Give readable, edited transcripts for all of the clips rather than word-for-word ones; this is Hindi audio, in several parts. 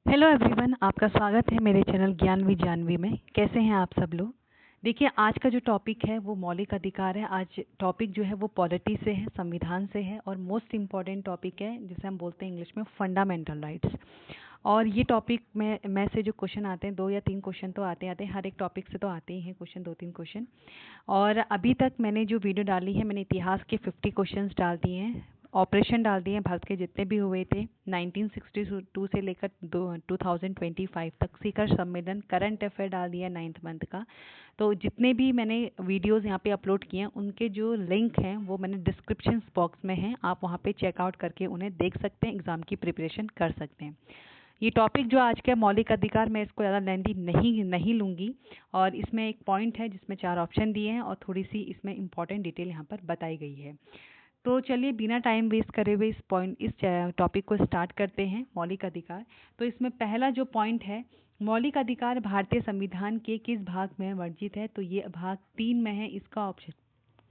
हेलो एवरीवन, आपका स्वागत है मेरे चैनल ज्ञानवी जानवी में। कैसे हैं आप सब लोग। देखिए, आज का जो टॉपिक है वो मौलिक अधिकार है। आज टॉपिक जो है वो पॉलिटी से है, संविधान से है और मोस्ट इम्पॉर्टेंट टॉपिक है जिसे हम बोलते हैं इंग्लिश में फंडामेंटल राइट्स। और ये टॉपिक में से जो क्वेश्चन आते हैं, 2 या 3 क्वेश्चन तो आते आते हैं, हर एक टॉपिक से तो आते ही हैं क्वेश्चन, 2-3 क्वेश्चन। और अभी तक मैंने जो वीडियो डाली है, मैंने इतिहास के 50 क्वेश्चंस डाल दिए हैं, ऑपरेशन डाल दिए हैं, भारत के जितने भी हुए थे 1962 से लेकर 2025 तक, शिखर सम्मेलन, करंट अफेयर डाल दिया 9th मंथ का। तो जितने भी मैंने वीडियोस यहाँ पे अपलोड किए हैं उनके जो लिंक हैं वो मैंने डिस्क्रिप्शन बॉक्स में हैं, आप वहाँ पे चेकआउट करके उन्हें देख सकते हैं, एग्ज़ाम की प्रिपरेशन कर सकते हैं। ये टॉपिक जो आज का मौलिक अधिकार, मैं इसको ज़्यादा लेंदी नहीं लूँगी। और इसमें एक पॉइंट है जिसमें 4 ऑप्शन दिए हैं और थोड़ी सी इसमें इंपॉर्टेंट डिटेल यहाँ पर बताई गई है। तो चलिए बिना टाइम वेस्ट करे हुए इस टॉपिक को स्टार्ट करते हैं। मौलिक अधिकार, तो इसमें पहला जो पॉइंट है, मौलिक अधिकार भारतीय संविधान के किस भाग में वर्जित है। तो ये भाग 3 में है, इसका ऑप्शन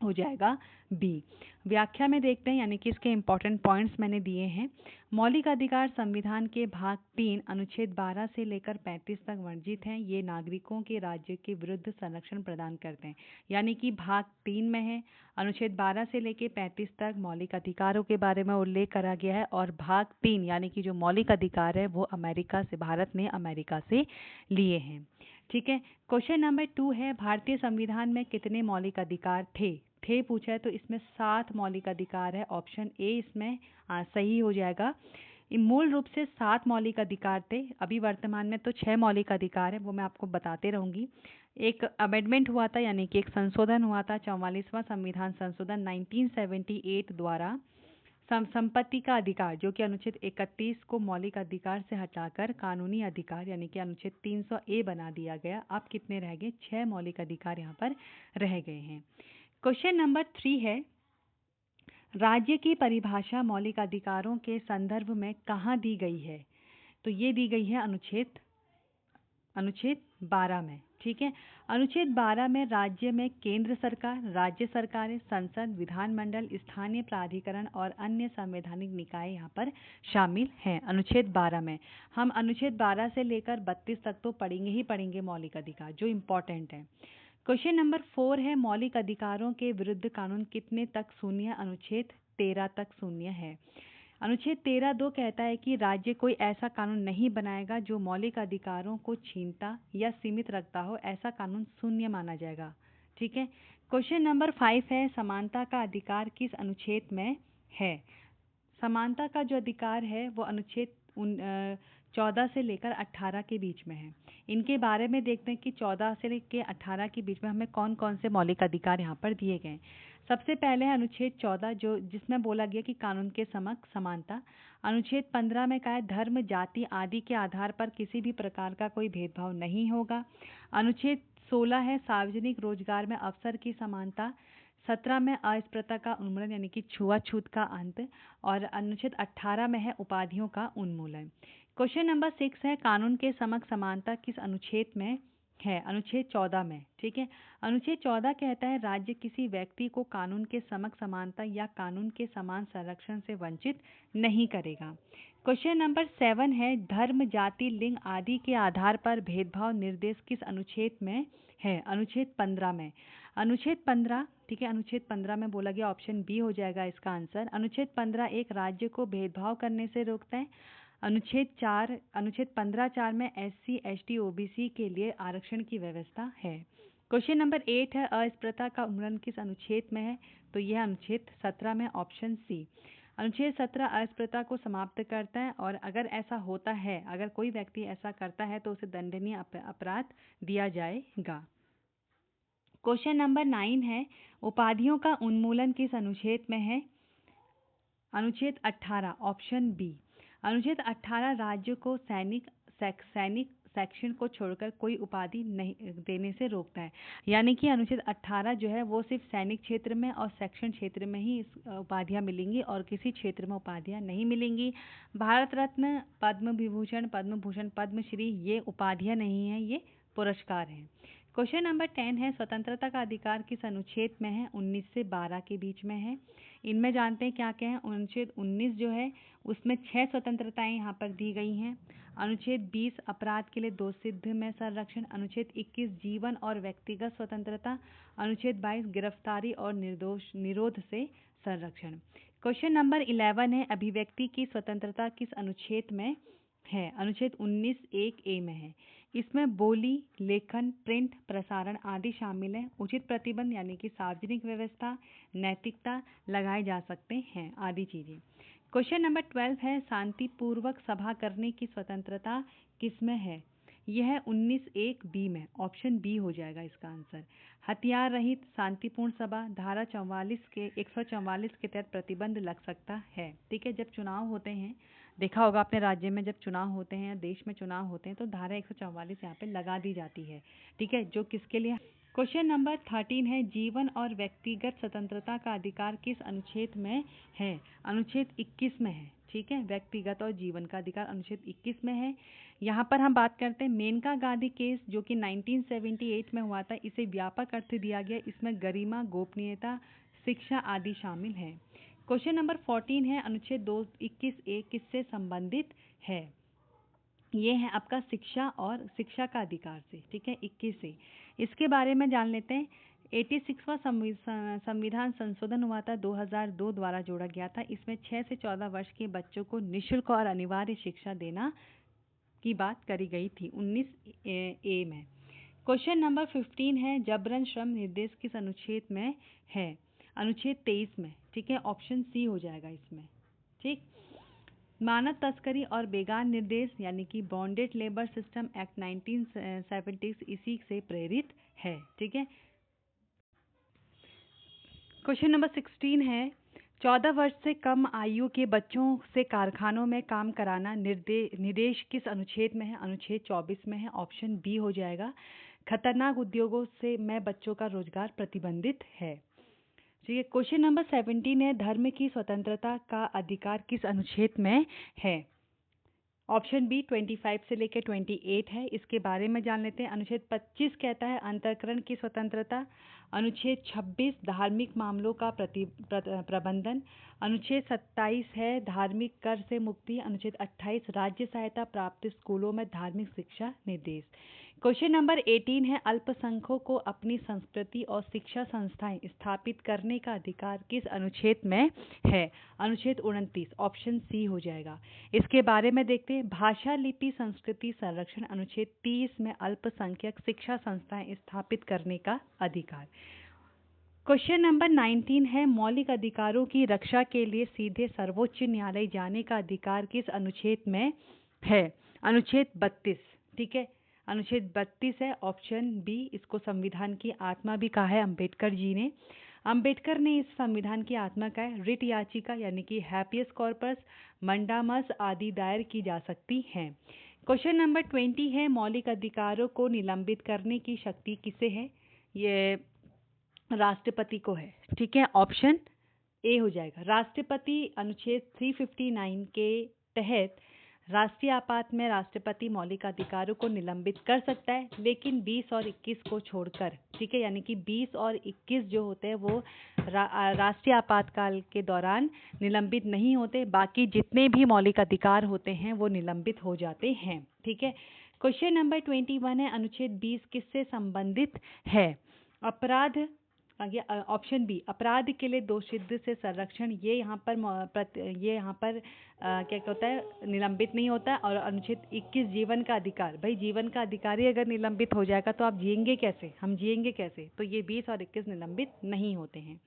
हो जाएगा बी। व्याख्या में देखते हैं, यानी कि इसके इंपॉर्टेंट पॉइंट्स मैंने दिए हैं। मौलिक अधिकार संविधान के भाग 3 अनुच्छेद 12 से लेकर 35 तक वर्जित हैं। ये नागरिकों के राज्य के विरुद्ध संरक्षण प्रदान करते हैं, यानी कि भाग 3 में है, अनुच्छेद 12 से लेकर 35 तक मौलिक अधिकारों के बारे में उल्लेख करा गया है। और भाग 3 यानी कि जो मौलिक अधिकार है वो अमेरिका से, भारत ने अमेरिका से लिए हैं। ठीक है। क्वेश्चन नंबर 2 है, भारतीय संविधान में कितने मौलिक अधिकार थे पूछा है, तो इसमें 7 मौलिक अधिकार है। ऑप्शन ए इसमें सही हो जाएगा। मूल रूप से 7 मौलिक अधिकार थे, अभी वर्तमान में तो 6 मौलिक अधिकार है, वो मैं आपको बताते रहूँगी। एक अमेंडमेंट हुआ था, यानी कि एक संशोधन हुआ था, 44वां संविधान संशोधन 1978 द्वारा। संपत्ति का अधिकार, जो कि अनुच्छेद 31 को मौलिक अधिकार से हटाकर कानूनी अधिकार यानी कि अनुच्छेद 300 ए बना दिया गया। अब कितने रह गए? 6 मौलिक अधिकार यहाँ पर रह गए हैं। क्वेश्चन नंबर 3 है, राज्य की परिभाषा मौलिक अधिकारों के संदर्भ में कहाँ दी गई है। तो ये दी गई है अनुच्छेद 12 में। ठीक है। अनुच्छेद 12 में राज्य में केंद्र सरकार, राज्य सरकारें, संसद, विधानमंडल, स्थानीय प्राधिकरण और अन्य संवैधानिक निकाय यहाँ पर शामिल हैं। अनुच्छेद 12 में हम अनुच्छेद 12 से लेकर 32 तक तो पढ़ेंगे ही पढ़ेंगे मौलिक अधिकार, जो इम्पोर्टेंट है। क्वेश्चन नंबर 4 है, मौलिक अधिकारों के विरुद्ध कानून कितने तक शून्य है। अनुच्छेद 13 तक शून्य है। अनुच्छेद 13(2) कहता है कि राज्य कोई ऐसा कानून नहीं बनाएगा जो मौलिक अधिकारों को छीनता या सीमित रखता हो, ऐसा कानून शून्य माना जाएगा। ठीक है। क्वेश्चन नंबर 5 है, समानता का अधिकार किस अनुच्छेद में है। समानता का जो अधिकार है वो अनुच्छेद 14 से लेकर 18 के बीच में है। इनके बारे में देखते हैं कि 14 से लेकर 18 के बीच में हमें कौन कौन से मौलिक अधिकार यहाँ पर दिए गए। सबसे पहले है अनुच्छेद 14, जो जिसमें बोला गया कि कानून के समक्ष समानता। अनुच्छेद 15 में कहा है, धर्म, जाति आदि के आधार पर किसी भी प्रकार का कोई भेदभाव नहीं होगा। अनुच्छेद 16 है, सार्वजनिक रोजगार में अवसर की समानता। 17 में अस्पृश्यता का उन्मूलन यानी कि छुआछूत का अंत। और अनुच्छेद 18 में है उपाधियों का उन्मूलन। क्वेश्चन नंबर 6 है, कानून के समक्ष समानता किस अनुच्छेद में है। अनुच्छेद 14 में। ठीक है। अनुच्छेद 14 कहता है, राज्य किसी व्यक्ति को कानून के समक्ष समानता या कानून के समान संरक्षण से वंचित नहीं करेगा। क्वेश्चन नंबर 7 है, धर्म, जाति, लिंग आदि के आधार पर भेदभाव निर्देश किस अनुच्छेद में है। अनुच्छेद 15 में। अनुच्छेद 15, ठीक है, अनुच्छेद 15 में बोला गया, ऑप्शन बी हो जाएगा इसका आंसर। अनुच्छेद 15 एक राज्य को भेदभाव करने से रोकता है। अनुच्छेद 15(4) में SC, ST, OBC के लिए आरक्षण की व्यवस्था है। क्वेश्चन नंबर 8 है, अस्पृश्यता का उन्मूलन किस अनुच्छेद में है। तो यह अनुच्छेद 17 में, ऑप्शन सी। अनुच्छेद 17 अस्पृश्यता को समाप्त करता है, और अगर ऐसा होता है, अगर कोई व्यक्ति ऐसा करता है तो उसे दंडनीय अपराध दिया जाएगा। क्वेश्चन नंबर 9 है, उपाधियों का उन्मूलन किस अनुच्छेद में है। अनुच्छेद 18, ऑप्शन बी। अनुच्छेद 18 राज्य को सैनिक सेक्शन को छोड़कर कोई उपाधि नहीं देने से रोकता है, यानी कि अनुच्छेद 18 जो है वो सिर्फ सैनिक क्षेत्र में और सेक्शन क्षेत्र में ही उपाधियां मिलेंगी और किसी क्षेत्र में उपाधियां नहीं मिलेंगी। भारत रत्न, पद्म विभूषण, पद्म भूषण, पद्मश्री ये उपाधियां नहीं हैं, ये पुरस्कार हैं। क्वेश्चन नंबर 10 है स्वतंत्रता का अधिकार किस अनुच्छेद में है? 19 से 12 के बीच में है। इनमें जानते हैं क्या क्या है। अनुच्छेद 19 जो है उसमें 6 स्वतंत्रताएं यहाँ पर दी गई हैं। अनुच्छेद 20 अपराध के लिए दोषसिद्धि में संरक्षण। अनुच्छेद 21 जीवन और व्यक्तिगत स्वतंत्रता। अनुच्छेद 22 गिरफ्तारी और निरोध से संरक्षण। क्वेश्चन नंबर 11 है अभिव्यक्ति की स्वतंत्रता किस अनुच्छेद में है? अनुच्छेद 19 एक ए में है। इसमें बोली, लेखन, प्रिंट, प्रसारण आदि शामिल हैं। उचित प्रतिबंध यानी कि सार्वजनिक व्यवस्था, नैतिकता लगाए जा सकते हैं आदि चीजें। क्वेश्चन नंबर 12 है शांतिपूर्वक सभा करने की स्वतंत्रता किसमें है? यह 19 एक बी में, ऑप्शन बी हो जाएगा इसका आंसर। हथियार रहित शांतिपूर्ण सभा धारा 144 के तहत प्रतिबंध लग सकता है। ठीक है, जब चुनाव होते हैं, देखा होगा अपने राज्य में जब चुनाव होते हैं, देश में चुनाव होते हैं तो धारा 144 यहाँ पे लगा दी जाती है। ठीक है, जो किसके लिए? क्वेश्चन नंबर 13 है जीवन और व्यक्तिगत स्वतंत्रता का अधिकार किस अनुच्छेद में है? अनुच्छेद 21 में है। ठीक है, व्यक्तिगत और जीवन का अधिकार अनुच्छेद 21 में है। यहाँ पर हम बात करते हैं मेनका गांधी केस जो कि 1978 में हुआ था, इसे व्यापक अर्थ दिया गया। इसमें गरिमा, गोपनीयता, शिक्षा आदि शामिल है। क्वेश्चन नंबर 14 है अनुच्छेद 221 ए किससे संबंधित है? ये है आपका शिक्षा और शिक्षा का अधिकार से। ठीक है, 21 से इसके बारे में जान लेते हैं। 86वां संविधान संशोधन हुआ था 2002 द्वारा जोड़ा गया था। इसमें 6 से 14 वर्ष के बच्चों को निःशुल्क और अनिवार्य शिक्षा देना की बात करी गई थी 19 ए में। क्वेश्चन नंबर 15 है जबरन श्रम निर्देश किस अनुच्छेद में है? अनुच्छेद 23 में। ठीक है, ऑप्शन सी हो जाएगा इसमें। ठीक, मानव तस्करी और बेगार निर्देश यानी कि बॉन्डेड लेबर सिस्टम एक्ट 1970 इसी से प्रेरित है। ठीक है, क्वेश्चन नंबर 16 है 14 वर्ष से कम आयु के बच्चों से कारखानों में काम कराना निर्देश किस अनुच्छेद में है? अनुच्छेद 24 में है, ऑप्शन बी हो जाएगा। खतरनाक उद्योगों से में बच्चों का रोजगार प्रतिबंधित है। ठीक है, क्वेश्चन नंबर 17 है धर्म की स्वतंत्रता का अधिकार किस अनुच्छेद में है? ऑप्शन बी 25 से लेकर 28 है। इसके बारे में जान लेते हैं। अनुच्छेद 25 कहता है अंतःकरण की स्वतंत्रता। अनुच्छेद 26 धार्मिक मामलों का प्रबंधन। अनुच्छेद 27 है धार्मिक कर से मुक्ति। अनुच्छेद 28 राज्य सहायता प्राप्त स्कूलों में धार्मिक शिक्षा निर्देश। क्वेश्चन नंबर 18 है अल्पसंख्यकों को अपनी संस्कृति और शिक्षा संस्थाएं स्थापित करने का अधिकार किस अनुच्छेद में है? अनुच्छेद 29, ऑप्शन सी हो जाएगा। इसके बारे में देखते हैं। भाषा, लिपि, संस्कृति संरक्षण अनुच्छेद 30 में अल्पसंख्यक शिक्षा संस्थाएं स्थापित करने का अधिकार। क्वेश्चन नंबर 19 है मौलिक अधिकारों की रक्षा के लिए सीधे सर्वोच्च न्यायालय जाने का अधिकार किस अनुच्छेद में है? अनुच्छेद 32। ठीक है, अनुच्छेद 32 है, ऑप्शन बी। इसको संविधान की आत्मा भी कहा है अंबेडकर जी ने। अंबेडकर ने इस संविधान की आत्मा का रिट याचिका यानी कि हैपियस कॉर्पस, मंडामस आदि दायर की जा सकती हैं। क्वेश्चन नंबर 20 है मौलिक अधिकारों को निलंबित करने की शक्ति किसे है? ये राष्ट्रपति को है। ठीक है, ऑप्शन ए हो जाएगा। राष्ट्रपति अनुच्छेद 359 के तहत राष्ट्रीय आपात में राष्ट्रपति मौलिक अधिकारों को निलंबित कर सकता है, लेकिन 20 और 21 को छोड़कर। ठीक है, यानी कि 20 और 21 जो होते हैं वो राष्ट्रीय आपातकाल के दौरान निलंबित नहीं होते। बाकी जितने भी मौलिक अधिकार होते हैं वो निलंबित हो जाते हैं। ठीक है, क्वेश्चन नंबर 21 है अनुच्छेद 20 किससे संबंधित है? अपराध, ऑप्शन बी अपराध के लिए दोषसिद्धि से संरक्षण। ये यहाँ पर क्या होता है, निलंबित नहीं होता है। और अनुच्छेद 21 जीवन का अधिकार, भाई जीवन का अधिकार ही अगर निलंबित हो जाएगा तो आप जिएंगे कैसे, हम जिएंगे कैसे? तो ये 20 और 21 निलंबित नहीं होते हैं।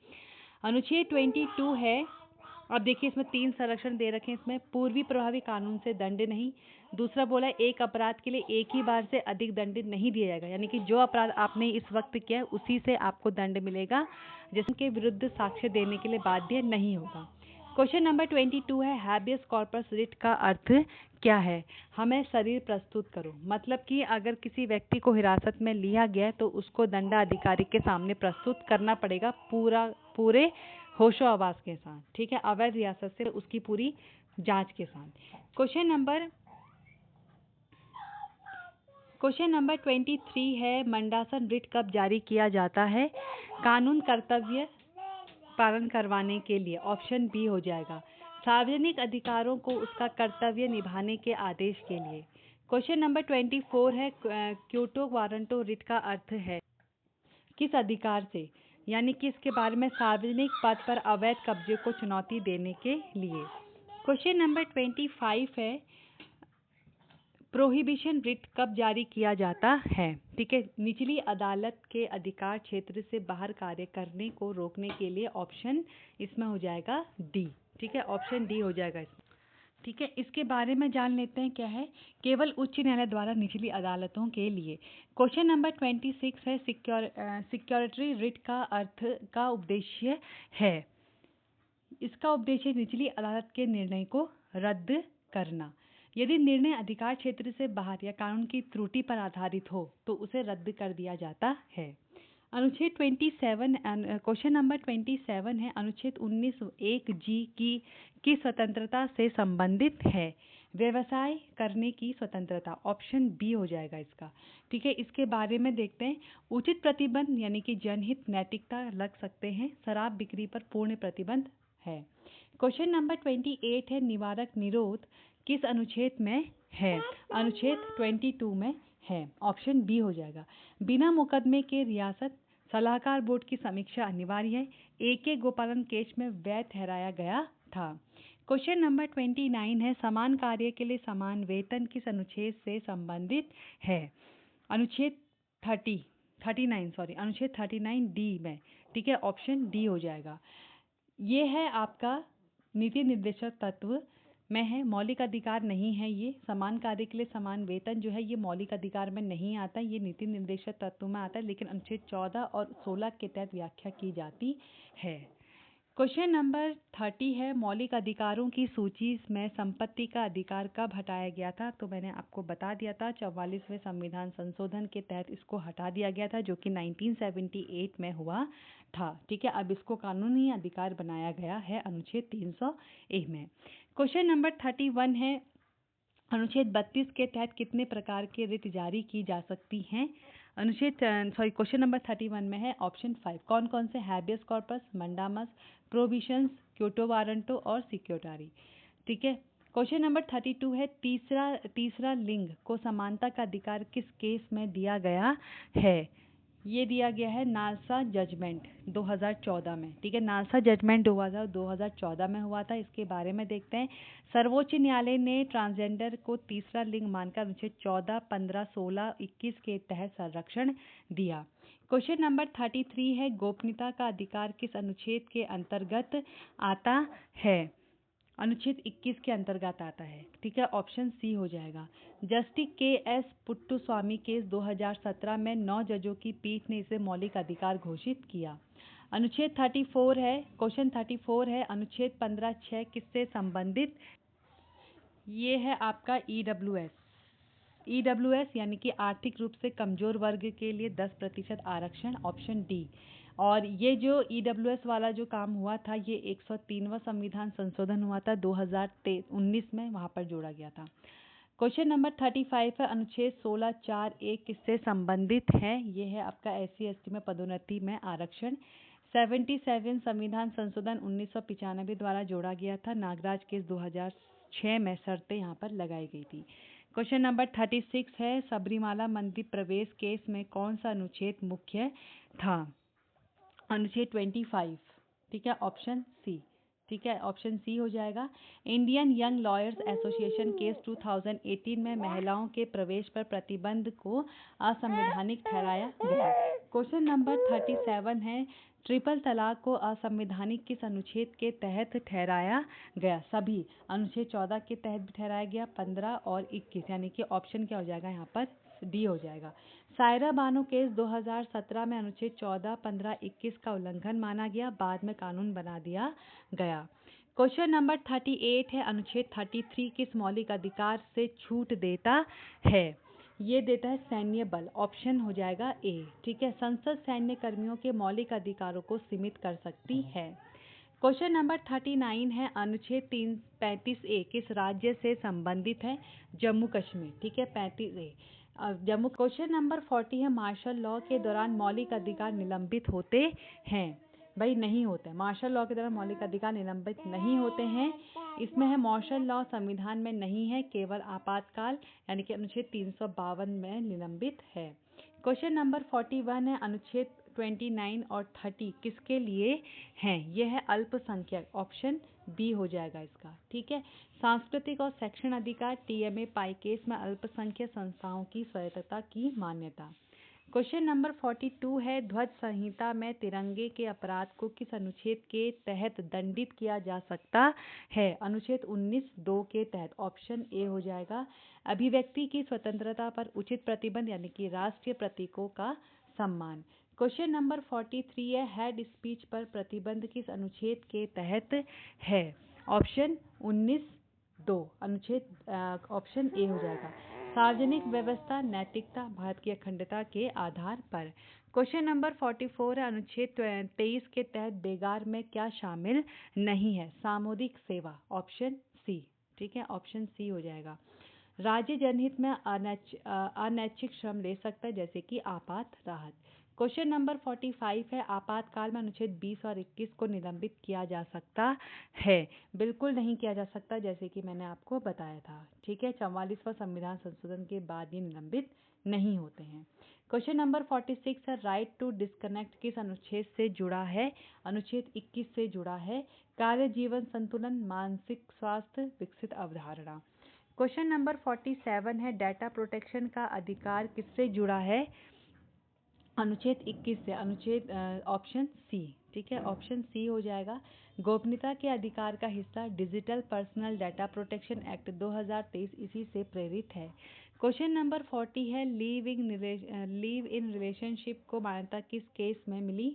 अनुच्छेद 22 है, अब देखिए इसमें 3 संरक्षण दे रखे हैं। इसमें पूर्वी प्रभावी कानून से दंड नहीं। दूसरा बोला एक अपराध के लिए एक ही बार से अधिक दंड नहीं दिया जाएगा, यानी कि जो अपराध आपने इस वक्त किया है उसी से आपको दंड मिलेगा, जिसके विरुद्ध साक्ष्य देने के लिए बाध्य नहीं होगा। क्वेश्चन नंबर 22 है हैबियस कॉर्पस रिट का अर्थ क्या है? हमें शरीर प्रस्तुत करो, मतलब कि अगर किसी व्यक्ति को हिरासत में लिया गया तो उसको दंडाधिकारी के सामने प्रस्तुत करना पड़ेगा पूरे होशो आवास के साथ। ठीक है, अवैध रियासत से उसकी पूरी जांच के साथ। क्वेश्चन नंबर क्वेश्चन नंबर 23 है, मंडासन रिट कब जारी किया जाता है? कानून कर्तव्य पालन करवाने के लिए, ऑप्शन बी हो जाएगा। सार्वजनिक अधिकारों को उसका कर्तव्य निभाने के आदेश के लिए। क्वेश्चन नंबर 24 है, क्योटो वारंटो रिट का अर्थ है किस अधिकार से, यानी कि इसके बारे में सार्वजनिक पद पर अवैध कब्जे को चुनौती देने के लिए। क्वेश्चन नंबर 25 है, प्रोहिबिशन रिट कब जारी किया जाता है? ठीक है, निचली अदालत के अधिकार क्षेत्र से बाहर कार्य करने को रोकने के लिए, ऑप्शन इसमें हो जाएगा डी। ठीक है, ऑप्शन डी हो जाएगा इसमें। ठीक है, इसके बारे में जान लेते हैं क्या है। केवल उच्च न्यायालय द्वारा निचली अदालतों के लिए। क्वेश्चन नंबर 26 है, सिक्योरिटी रिट का अर्थ का उद्देश्य है। इसका उद्देश्य निचली अदालत के निर्णय को रद्द करना। यदि निर्णय अधिकार क्षेत्र से बाहर या कानून की त्रुटि पर आधारित हो तो उसे रद्द कर दिया जाता है। अनुच्छेद 27, क्वेश्चन नंबर 27 है, अनुच्छेद 19(1) जी की स्वतंत्रता से संबंधित है। व्यवसाय करने की स्वतंत्रता, ऑप्शन बी हो जाएगा इसका। ठीक है, इसके बारे में देखते हैं। उचित प्रतिबंध यानी कि जनहित नैतिकता लग सकते हैं। शराब बिक्री पर पूर्ण प्रतिबंध है। क्वेश्चन नंबर 28 है, निवारक निरोध किस अनुच्छेद में है? अनुच्छेद 22 में है, ऑप्शन बी हो जाएगा। बिना मुकदमे के रियासत सलाहकार बोर्ड की समीक्षा अनिवार्य है। AK गोपालन केस में वैध ठहराया गया था। क्वेश्चन नंबर 29 है, समान कार्य के लिए समान वेतन किस अनुच्छेद से संबंधित है? अनुच्छेद 39 डी में। ठीक है, ऑप्शन डी हो जाएगा। ये है आपका नीति निर्देशक तत्व में है, मौलिक अधिकार नहीं है। ये समान कार्य के लिए समान वेतन जो है ये मौलिक अधिकार में नहीं आता, ये नीति निर्देशक तत्व में आता है, लेकिन अनुच्छेद 14 और 16 के तहत व्याख्या की जाती है। क्वेश्चन नंबर 30 है, मौलिक अधिकारों की सूची में संपत्ति का अधिकार कब हटाया गया था? तो मैंने आपको बता दिया था, 44वें संविधान संशोधन के तहत इसको हटा दिया गया था, जो कि 1978 में हुआ था। ठीक है, अब इसको कानूनी अधिकार बनाया गया है अनुच्छेद 300(a) में। क्वेश्चन नंबर 31 है, अनुच्छेद 32 के तहत कितने प्रकार के रिट जारी की जा सकती हैं? क्वेश्चन नंबर 31 में है ऑप्शन 5। कौन कौन से? हैबियस कॉर्पस, मंडामस, प्रोविशंस, क्योटो वारंटो और सिक्योटारी। ठीक है, क्वेश्चन नंबर 32 है, तीसरा लिंग को समानता का अधिकार किस केस में दिया गया है? ये दिया गया है नालसा जजमेंट 2014 में। ठीक है, नालसा जजमेंट 2014 में हुआ था। इसके बारे में देखते हैं। सर्वोच्च न्यायालय ने ट्रांसजेंडर को तीसरा लिंग मानकर अनुच्छेद 14, 15, 16, 21 के तहत संरक्षण दिया। क्वेश्चन नंबर 33 है, गोपनीयता का अधिकार किस अनुच्छेद के अंतर्गत आता है? अनुच्छेद 21 के अंतर्गत आता है। ठीक है, ऑप्शन सी हो जाएगा। जस्टिस KS पुट्टुस्वामी केस 2017 में 9 जजों की पीठ ने इसे मौलिक अधिकार घोषित किया। अनुच्छेद 34 है, क्वेश्चन 34 है, अनुच्छेद 15(6) किससे संबंधित? ये है आपका EWS यानी कि आर्थिक रूप से कमजोर वर्ग के लिए 10% आरक्षण, ऑप्शन डी। और ये जो EWS वाला जो काम हुआ था ये 103वां संविधान संशोधन हुआ था 2019 में, वहाँ पर जोड़ा गया था। क्वेश्चन नंबर 35 है, अनुच्छेद 16(4)(a) किससे संबंधित है? ये है आपका SC ST में पदोन्नति में आरक्षण। 77 संविधान संशोधन 1995 द्वारा जोड़ा गया था। नागराज केस 2006 में शर्तें यहाँ पर लगाई गई थी। क्वेश्चन नंबर 36 है, सबरीमाला मंदिर प्रवेश केस में कौन सा अनुच्छेद मुख्य था? अनुच्छेद 25। ठीक है, ऑप्शन सी। ठीक है, ऑप्शन सी हो जाएगा। Indian young lawyers association case 2018 में महिलाओं के प्रवेश पर प्रतिबंध को असंवैधानिक ठहराया गया। क्वेश्चन नंबर 37 है, ट्रिपल तलाक को असंवैधानिक किस अनुच्छेद के तहत ठहराया गया? सभी अनुच्छेद 14 के तहत भी ठहराया गया, 15 और 21, यानी कि ऑप्शन क्या हो जाएगा यहाँ पर? डी हो जाएगा। सायरा बानो केस 2017 में अनुच्छेद 14, 15, 21 का उल्लंघन माना गया, बाद में कानून बना दिया गया। क्वेश्चन नंबर 38 है, अनुच्छेद 33 किस मौलिक अधिकार से छूट देता है? ये देता है सैन्य बल, ऑप्शन हो जाएगा ए। ठीक है, संसद सैन्य कर्मियों के मौलिक अधिकारों को सीमित कर सकती है। क्वेश्चन नंबर 39 है, अनुच्छेद 35(a) किस राज्य से संबंधित है? जम्मू कश्मीर। ठीक है, 35(a) जम्मू। क्वेश्चन नंबर 40 है मार्शल लॉ के दौरान मौलिक अधिकार निलंबित होते हैं। भाई नहीं होते, मार्शल लॉ के दौरान मौलिक अधिकार निलंबित नहीं होते हैं। इसमें है मार्शल लॉ संविधान में नहीं है, केवल आपातकाल यानी कि अनुच्छेद 352 में निलंबित है। क्वेश्चन नंबर 41 है अनुच्छेद 29 और 30 किसके लिए हैं? यह है अल्पसंख्यक, ऑप्शन बी हो जाएगा इसका। ठीक है। सांस्कृतिक और शैक्षणिक अधिकार, टीएमए पाई केस में अल्पसंख्यक संस्थाओं की स्वायत्तता की मान्यता। क्वेश्चन नंबर 42 है ध्वज संहिता में तिरंगे के अपराध को किस अनुच्छेद के तहत दंडित किया जा सकता है? अनुच्छेद 19(2) के तहत, ऑप्शन ए हो जाएगा। अभिव्यक्ति की स्वतंत्रता पर उचित प्रतिबंध यानी कि राष्ट्रीय प्रतीकों का सम्मान। क्वेश्चन नंबर 43 है हेड स्पीच पर प्रतिबंध किस अनुच्छेद के तहत है? ऑप्शन 19(2) अनुच्छेद, ऑप्शन ए हो जाएगा। सार्वजनिक व्यवस्था, नैतिकता, भारत की अखंडता के आधार पर। क्वेश्चन नंबर 44 है अनुच्छेद 23 के तहत बेगार में क्या शामिल नहीं है? सामुदायिक सेवा, ऑप्शन सी। ठीक है, ऑप्शन सी हो जाएगा। राज्य जनहित में अनैच्छिक श्रम ले सकता है, जैसे कि आपात राहत। क्वेश्चन नंबर 45 है आपातकाल में अनुच्छेद 20 और 21 को निलंबित किया जा सकता है? बिल्कुल नहीं किया जा सकता, जैसे कि मैंने आपको बताया था। ठीक है, 44वां संविधान संशोधन के बाद ये निलंबित नहीं होते हैं। क्वेश्चन नंबर 46 है राइट टू डिस्कनेक्ट किस अनुच्छेद से जुड़ा है? अनुच्छेद 21 से जुड़ा है। कार्य जीवन संतुलन, मानसिक स्वास्थ्य, विकसित अवधारणा। क्वेश्चन नंबर 47 है डाटा प्रोटेक्शन का अधिकार किससे जुड़ा है? अनुच्छेद 21 से, अनुच्छेद ऑप्शन सी। ठीक है, ऑप्शन सी हो जाएगा। गोपनीयता के अधिकार का हिस्सा digital personal data protection act 2023 इसी से प्रेरित है। क्वेश्चन नंबर 40 है लीव इन रिलेशनशिप को मान्यता किस केस में मिली?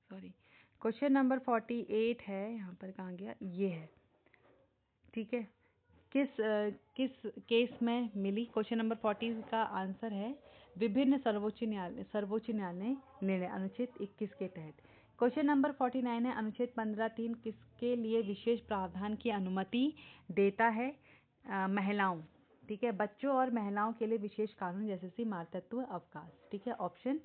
सॉरी, क्वेश्चन नंबर 48 है, यहाँ पर कहाँ गया, ये है। ठीक है, किस केस में मिली? क्वेश्चन नंबर 40 का आंसर है विभिन्न सर्वोच्च न्यायालय निर्णय, अनुच्छेद 21 के तहत। क्वेश्चन नंबर 49 है अनुच्छेद 15(3) किसके लिए विशेष प्रावधान की अनुमति देता है? महिलाओं। ठीक है, बच्चों और महिलाओं के लिए विशेष कानून, जैसे कि मातृत्व अवकाश। ठीक है, ऑप्शन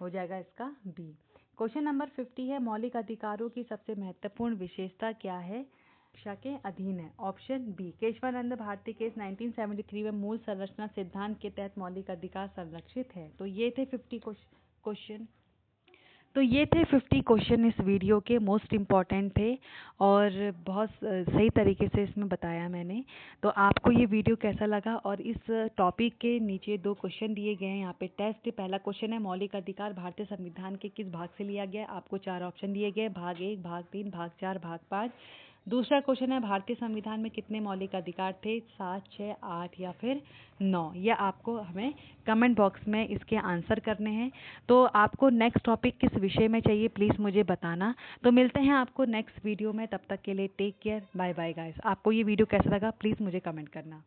हो जाएगा इसका बी। क्वेश्चन नंबर 50 है मौलिक अधिकारों की सबसे महत्वपूर्ण विशेषता क्या है? शिक्षा के अधीन है, option B. Kesavananda Bharati case 1973 में मूल संरचना सिद्धांत के तहत मौलिक अधिकार संरक्षित है। तो ये थे 50 क्वेश्चन। तो ये थे 50 क्वेश्चन इस वीडियो के, मोस्ट इम्पॉर्टेंट थे और बहुत सही तरीके से इसमें बताया मैंने। तो आपको ये वीडियो कैसा लगा? और इस टॉपिक के नीचे 2 क्वेश्चन दिए गए हैं यहाँ पे टेस्ट। पहला क्वेश्चन है मौलिक अधिकार भारतीय संविधान के किस भाग से लिया गया? आपको 4 ऑप्शन दिए गए, भाग 1, भाग 3, भाग 4, भाग 5। दूसरा क्वेश्चन है भारतीय संविधान में कितने मौलिक अधिकार थे? 7, 6, 8 या फिर 9? यह आपको हमें कमेंट बॉक्स में इसके आंसर करने हैं। तो आपको नेक्स्ट टॉपिक किस विषय में चाहिए प्लीज़ मुझे बताना। तो मिलते हैं आपको नेक्स्ट वीडियो में, तब तक के लिए take care, bye bye guys. आपको ये वीडियो कैसा लगा प्लीज़ मुझे कमेंट करना।